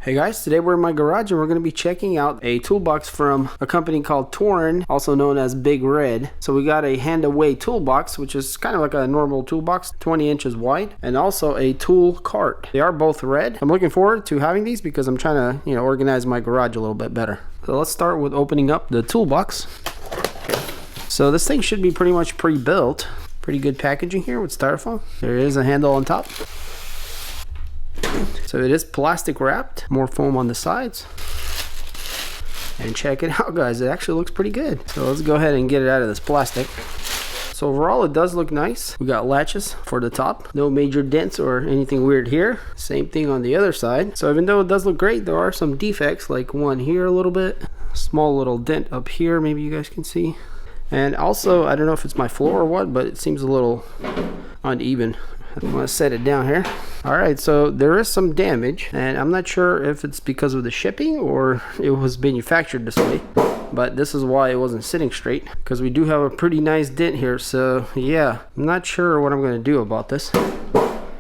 Hey guys, today we're in my garage and we're going to be checking out a toolbox from a company called Torin, also known as Big Red. So we got a hand-away toolbox, which is kind of like a normal toolbox, 20 inches wide, and also a tool cart. They are both red. I'm looking forward to having these because I'm trying to, organize my garage a little bit better. So let's start with opening up the toolbox. So this thing should be pretty much pre-built. Pretty good packaging here with styrofoam. There is a handle on top. So it is plastic wrapped, more foam on the sides. And check it out, guys, it actually looks pretty good. So let's go ahead and get it out of this plastic. So overall it does look nice. We got latches for the top, no major dents or anything weird here. Same thing on the other side. So even though it does look great, there are some defects, like one here a little bit, small little dent up here, maybe you guys can see. And also, I don't know if it's my floor or what, but it seems a little uneven. I'm gonna set it down here. All right, so there is some damage, and I'm not sure if it's because of the shipping or it was manufactured this way, but this is why it wasn't sitting straight, because we do have a pretty nice dent here. So yeah, I'm not sure what I'm gonna do about this.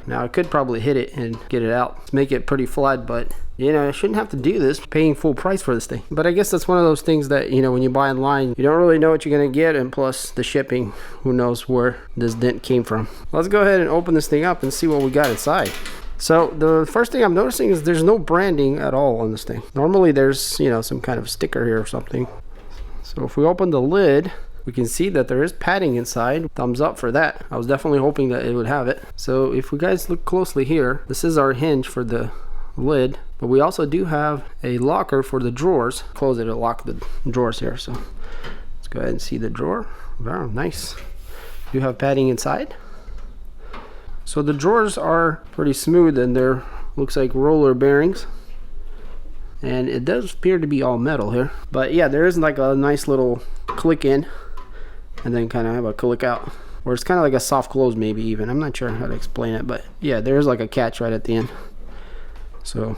Now I could probably hit it and get it out to make it pretty flat, but I shouldn't have to do this, paying full price for this thing. But I guess that's one of those things that, when you buy online, you don't really know what you're gonna get, and plus the shipping, who knows where this dent came from. Let's go ahead and open this thing up and see what we got inside. So the first thing I'm noticing is there's no branding at all on this thing. Normally there's, some kind of sticker here or something. So if we open the lid, we can see that there is padding inside. Thumbs up for that. I was definitely hoping that it would have it. So if you guys look closely here, this is our hinge for the lid, but we also do have a locker for the drawers. Close it to lock the drawers here. So let's go ahead and see the drawer. Wow, nice. You have padding inside. So the drawers are pretty smooth, and they're looks like roller bearings, and it does appear to be all metal here. But yeah, there is like a nice little click in and then kind of have a click out, or it's kind of like a soft close, maybe even. I'm not sure how to explain it, but yeah, there's like a catch right at the end. So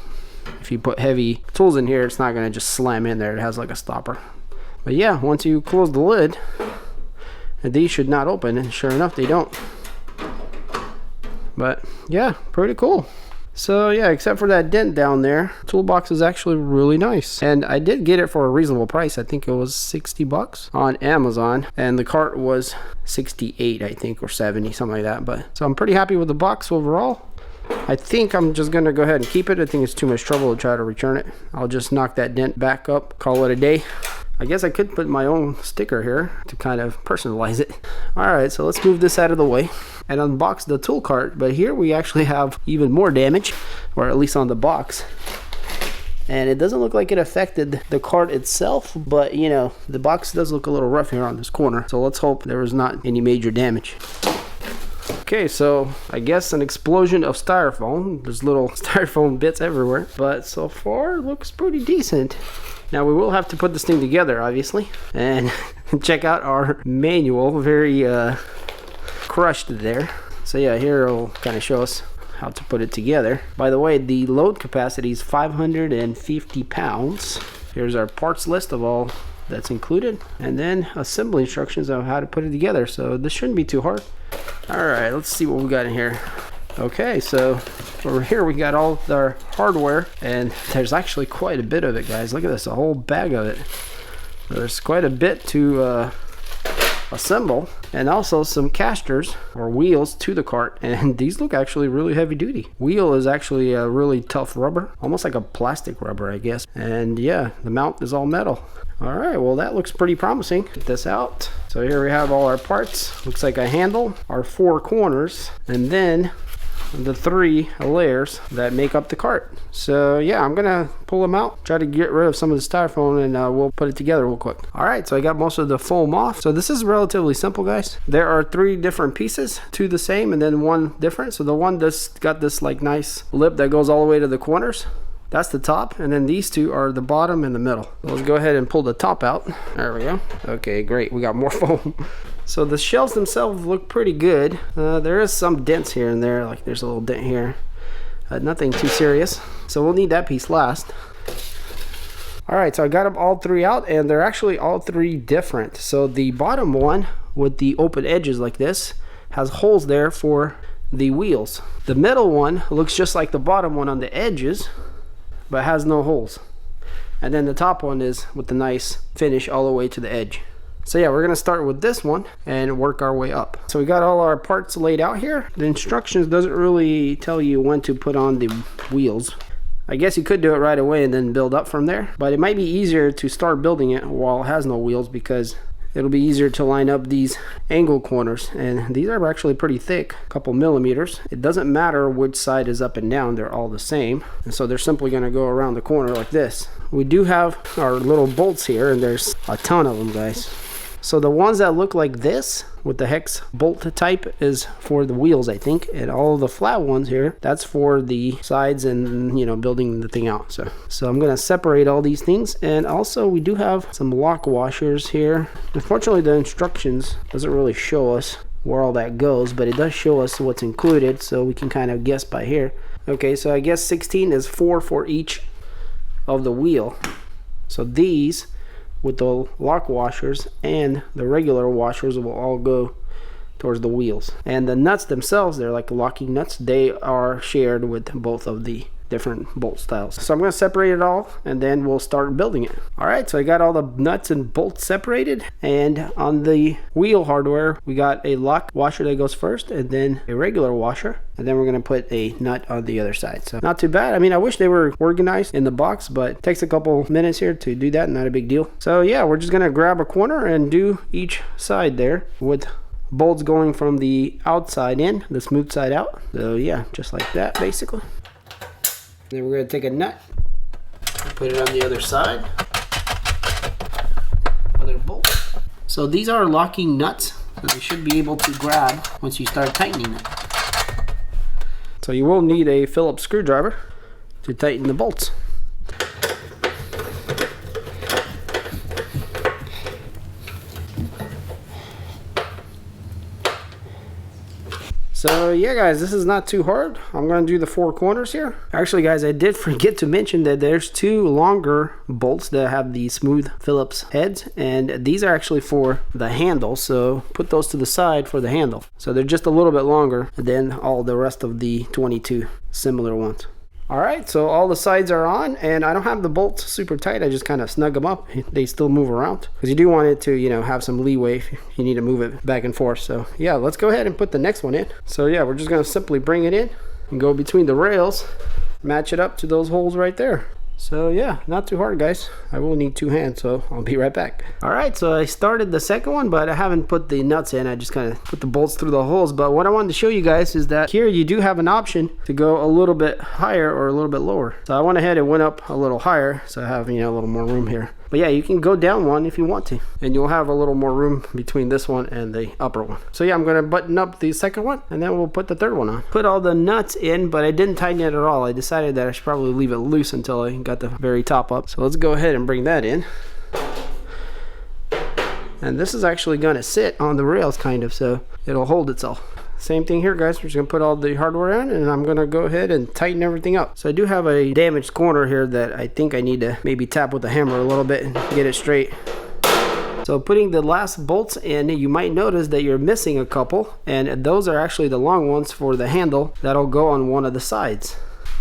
if you put heavy tools in here, it's not going to just slam in there. It has like a stopper. But yeah, once you close the lid, these should not open, and sure enough they don't. But yeah, pretty cool. So yeah, except for that dent down there, toolbox is actually really nice, and I did get it for a reasonable price. I think it was 60 bucks on Amazon, and the cart was 68, I think, or 70, something like that. But so I'm pretty happy with the box overall. I think I'm just gonna go ahead and keep it. I think it's too much trouble to try to return it. I'll just knock that dent back up, call it a day. I guess I could put my own sticker here to kind of personalize it. All right, so let's move this out of the way and unbox the tool cart. But here we actually have even more damage, or at least on the box. And it doesn't look like it affected the cart itself, but the box does look a little rough here on this corner. So let's hope there was not any major damage. Okay, so I guess an explosion of styrofoam. There's little styrofoam bits everywhere, but so far it looks pretty decent. Now we will have to put this thing together, obviously, and check out our manual. Very crushed there. So yeah, here it'll kind of show us how to put it together. By the way, the load capacity is 550 pounds. Here's our parts list of all that's included, and then assembly instructions on how to put it together. So this shouldn't be too hard. All right, let's see what we got in here. Okay, so over here we got all our hardware, and there's actually quite a bit of it, guys. Look at this, a whole bag of it. There's quite a bit to assemble, and also some casters or wheels to the cart, and these look actually really heavy duty. Wheel is actually a really tough rubber, almost like a plastic rubber, I guess. And yeah, the mount is all metal. All right, well that looks pretty promising. Get this out. So here we have all our parts. Looks like a handle, our 4 corners, and then the 3 layers that make up the cart. So yeah, I'm gonna pull them out, try to get rid of some of the styrofoam, and we'll put it together real quick. All right, so I got most of the foam off. So this is relatively simple, guys. There are 3 different pieces, 2 the same and then 1 different. So the one that's got this like nice lip that goes all the way to the corners, that's the top, and then these 2 are the bottom and the middle. So let's go ahead and pull the top out. There we go. Okay, great, we got more foam. So the shells themselves look pretty good. There is some dents here and there, like there's a little dent here. Nothing too serious. So we'll need that piece last. All right, so I got them all 3 out, and they're actually all 3 different. So the bottom one with the open edges like this has holes there for the wheels. The middle one looks just like the bottom one on the edges, but it has no holes. And then the top one is with the nice finish all the way to the edge. So yeah, we're gonna start with this one and work our way up. So we got all our parts laid out here. The instructions doesn't really tell you when to put on the wheels. I guess you could do it right away and then build up from there, but it might be easier to start building it while it has no wheels, because it'll be easier to line up these angle corners, and these are actually pretty thick, a couple millimeters. It doesn't matter which side is up and down, they're all the same, and so they're simply going to go around the corner like this. We do have our little bolts here, and there's a ton of them, guys. So the ones that look like this with the hex bolt type is for the wheels, I think, and all of the flat ones here, that's for the sides and, you know, building the thing out. So I'm going to separate all these things. And also we do have some lock washers here. Unfortunately, the instructions doesn't really show us where all that goes, but it does show us what's included, so we can kind of guess by here. Okay, so I guess 16 is 4 for each of the wheel. So these with the lock washers and the regular washers will all go towards the wheels. And the nuts themselves, they're like locking nuts, they are shared with both of the different bolt styles. So I'm going to separate it all and then we'll start building it. Alright, so I got all the nuts and bolts separated, and on the wheel hardware we got a lock washer that goes first and then a regular washer, and then we're going to put a nut on the other side. So not too bad. I mean, I wish they were organized in the box, but it takes a couple minutes here to do that, not a big deal. So yeah, we're just going to grab a corner and do each side there with bolts going from the outside in, the smooth side out. So yeah, just like that basically. Then we're going to take a nut, put it on the other side, other bolt. So these are locking nuts, so they should be able to grab once you start tightening it. So you will need a Phillips screwdriver to tighten the bolts. So yeah guys, this is not too hard. I'm going to do the 4 corners here. Actually guys, I did forget to mention that there's 2 longer bolts that have the smooth Phillips heads, and these are actually for the handle, so put those to the side for the handle. So they're just a little bit longer than all the rest of the 22 similar ones. Alright, so all the sides are on, and I don't have the bolts super tight, I just kind of snug them up. They still move around, because you do want it to, you know, have some leeway if you need to move it back and forth. So yeah, let's go ahead and put the next one in. So yeah, we're just going to simply bring it in and go between the rails, match it up to those holes right there. So yeah, not too hard guys. I will need 2 hands, so I'll be right back. Alright, so I started the second one, but I haven't put the nuts in. I just kind of put the bolts through the holes. But what I wanted to show you guys is that here you do have an option to go a little bit higher or a little bit lower. So I went ahead and went up a little higher, so I have, you know, a little more room here. But yeah, you can go down one if you want to, and you'll have a little more room between this one and the upper one. So yeah, I'm going to button up the second one, and then we'll put the third one on. Put all the nuts in, but I didn't tighten it at all. I decided that I should probably leave it loose until I got the very top up. So let's go ahead and bring that in. And this is actually going to sit on the rails kind of, so it'll hold itself. Same thing here guys, we're just going to put all the hardware in, and I'm going to go ahead and tighten everything up. So I do have a damaged corner here that I think I need to maybe tap with the hammer a little bit and get it straight. So putting the last bolts in, you might notice that you're missing a couple, and those are actually the long ones for the handle that'll go on one of the sides.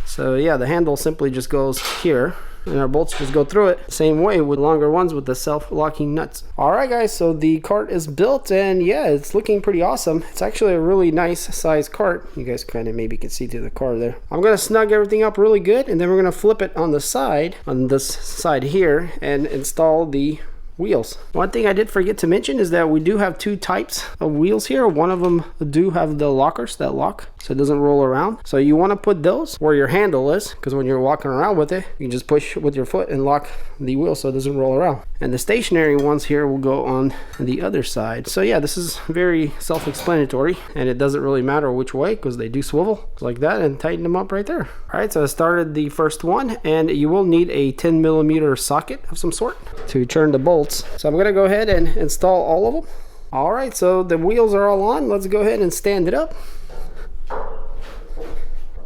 So yeah, the handle simply just goes here, and our bolts just go through it. Same way with longer ones with the self-locking nuts. Alright guys, so the cart is built, and yeah, it's looking pretty awesome. It's actually a really nice size cart. You guys kind of maybe can see through the car there. I'm going to snug everything up really good, and then we're going to flip it on the side, on this side here, and install the wheels. One thing I did forget to mention is that we do have 2 types of wheels here. One of them do have the lockers that lock, so it doesn't roll around. So you want to put those where your handle is, because when you're walking around with it, you can just push with your foot and lock the wheel so it doesn't roll around. And the stationary ones here will go on the other side. So yeah, this is very self-explanatory, and it doesn't really matter which way because they do swivel like that, and tighten them up right there. Alright, so I started the first one, and you will need a 10mm socket of some sort to turn the bolts. So I'm going to go ahead and install all of them. Alright, so the wheels are all on. Let's go ahead and stand it up.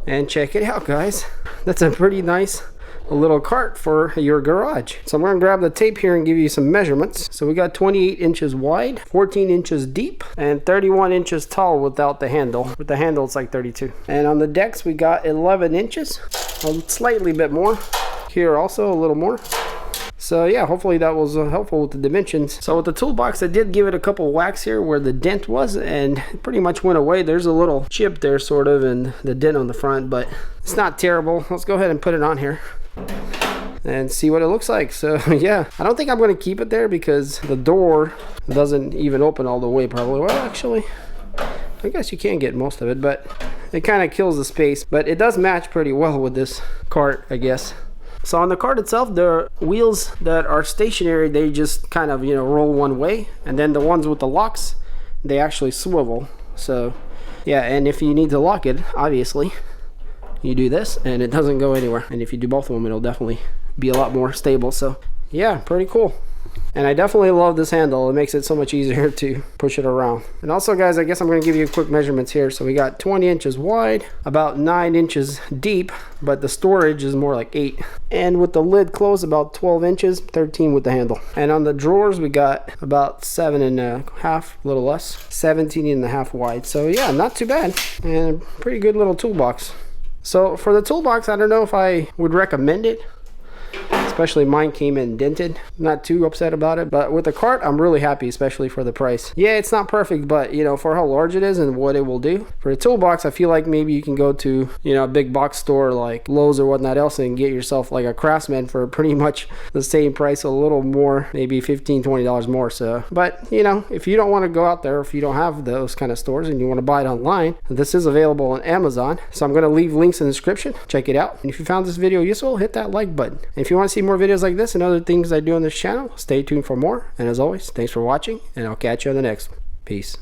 And check it out guys. That's a pretty nice little cart for your garage. So I'm going to grab the tape here and give you some measurements. So we got 28 inches wide, 14 inches deep, and 31 inches tall without the handle. With the handle it's like 32. And on the decks we got 11 inches, a slightly bit more. here also a little more. So yeah, hopefully that was helpful with the dimensions. So with the toolbox, I did give it a couple whacks here where the dent was, and it pretty much went away. There's a little chip there sort of, and the dent on the front, but it's not terrible. Let's go ahead and put it on here and see what it looks like. So yeah, I don't think I'm going to keep it there because the door doesn't even open all the way probably. Well, actually, I guess you can get most of it, but it kind of kills the space. But it does match pretty well with this cart, I guess. So on the cart itself, the wheels that are stationary, they just kind of, you know, roll one way, and then the ones with the locks, they actually swivel. So yeah, and if you need to lock it, obviously you do this and it doesn't go anywhere, and if you do both of them, it'll definitely be a lot more stable. So yeah, pretty cool. And I definitely love this handle. It makes it so much easier to push it around. And also guys, I guess I'm going to give you quick measurements here. So we got 20 inches wide, about 9 inches deep, but the storage is more like 8. And with the lid closed, about 12 inches, 13 with the handle. And on the drawers, we got about 7.5, a little less, 17.5 wide. So yeah, not too bad, and a pretty good little toolbox. So for the toolbox, I don't know if I would recommend it. Especially mine came in dented. Not too upset about it, but with the cart, I'm really happy, especially for the price. Yeah, it's not perfect, but you know, for how large it is and what it will do. For the toolbox, I feel like maybe you can go to, you know, a big box store like Lowe's or whatnot else and get yourself like a Craftsman for pretty much the same price, a little more, maybe $15-20 more. So, but you know, if you don't want to go out there, if you don't have those kind of stores and you want to buy it online, this is available on Amazon. So I'm going to leave links in the description. Check it out. And if you found this video useful, hit that like button. And if you want to see more videos like this and other things I do on this channel, stay tuned for more. And as always, thanks for watching, and I'll catch you on the next one. Peace.